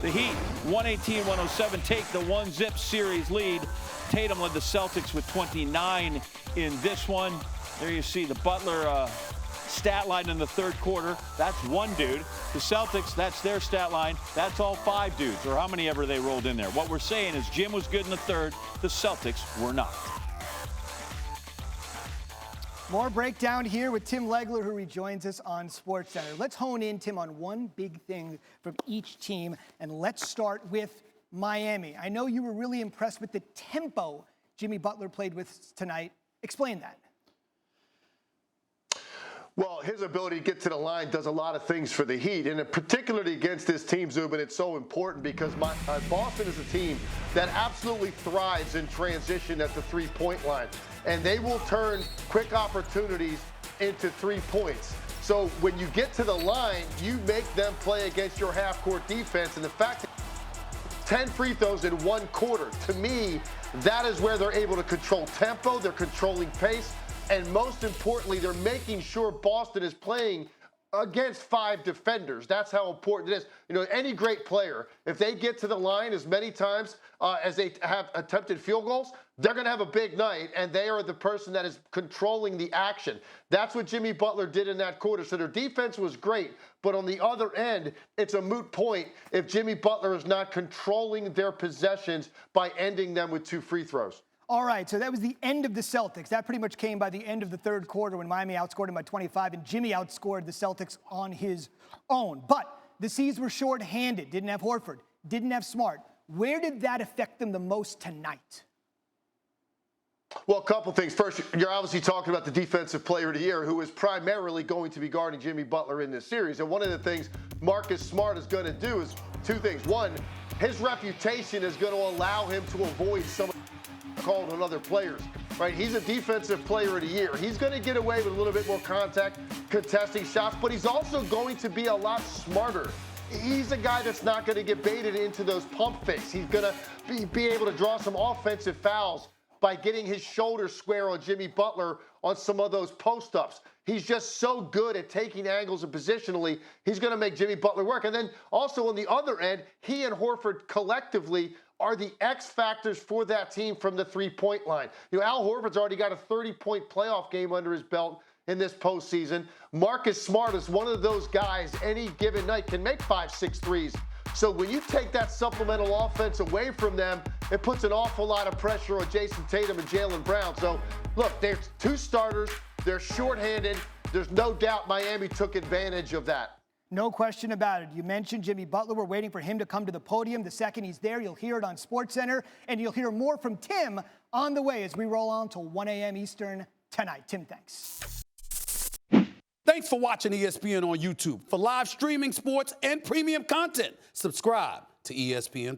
The Heat, 118-107, take the one-zip series lead. Tatum led the Celtics with 29 in this one. There you see the Butler stat line in the third quarter. That's one dude. The Celtics, that's their stat line. That's all five dudes, or how many ever they rolled in there. What we're saying is Jim was good in the third. The Celtics were not. More breakdown here with Tim Legler, who rejoins us on SportsCenter. Let's hone in, Tim, on one big thing from each team, and let's start with Miami. I know you were really impressed with the tempo Jimmy Butler played with tonight. Explain that. Well, his ability to get to the line does a lot of things for the Heat, and particularly against this team, Zubin, it's so important because Boston is a team that absolutely thrives in transition at the three-point line, and they will turn quick opportunities into 3 points. So when you get to the line, you make them play against your half-court defense, and the fact that 10 free throws in one quarter, to me, that is where they're able to control tempo, they're controlling pace, and most importantly, they're making sure Boston is playing against 5 defenders. That's how important it is. You know, any great player, if they get to the line as many times as they have attempted field goals, they're going to have a big night, and they are the person that is controlling the action. That's what Jimmy Butler did in that quarter. So their defense was great, but on the other end, it's a moot point if Jimmy Butler is not controlling their possessions by ending them with 2 free throws. All right, so that was the end of the Celtics. That pretty much came by the end of the third quarter when Miami outscored him by 25, and Jimmy outscored the Celtics on his own. But the C's were short-handed, didn't have Horford, didn't have Smart. Where did that affect them the most tonight? Well, a couple things. First, you're obviously talking about the defensive player of the year, who is primarily going to be guarding Jimmy Butler in this series. And one of the things Marcus Smart is going to do is 2 things. One, his reputation is going to allow him to avoid some called on other players, right? He's a defensive player of the year. He's going to get away with a little bit more contact, contesting shots, but he's also going to be a lot smarter. He's a guy that's not going to get baited into those pump fakes. He's going to be able to draw some offensive fouls by getting his shoulder square on Jimmy Butler on some of those post-ups. He's just so good at taking angles and positionally, he's going to make Jimmy Butler work. And then also on the other end, he and Horford collectively are the X factors for that team from the three-point line. You know, Al Horford's already got a 30-point playoff game under his belt in this postseason. Marcus Smart is one of those guys any given night can make 5-6 threes. So when you take that supplemental offense away from them, it puts an awful lot of pressure on Jason Tatum and Jaylen Brown. So look, there's 2 starters. They're shorthanded. There's no doubt Miami took advantage of that. No question about it. You mentioned Jimmy Butler. We're waiting for him to come to the podium. The second he's there, you'll hear it on SportsCenter, and you'll hear more from Tim on the way as we roll on till 1 a.m. Eastern tonight. Tim, thanks. Thanks for watching ESPN on YouTube. For live streaming, sports, and premium content, subscribe to ESPN+.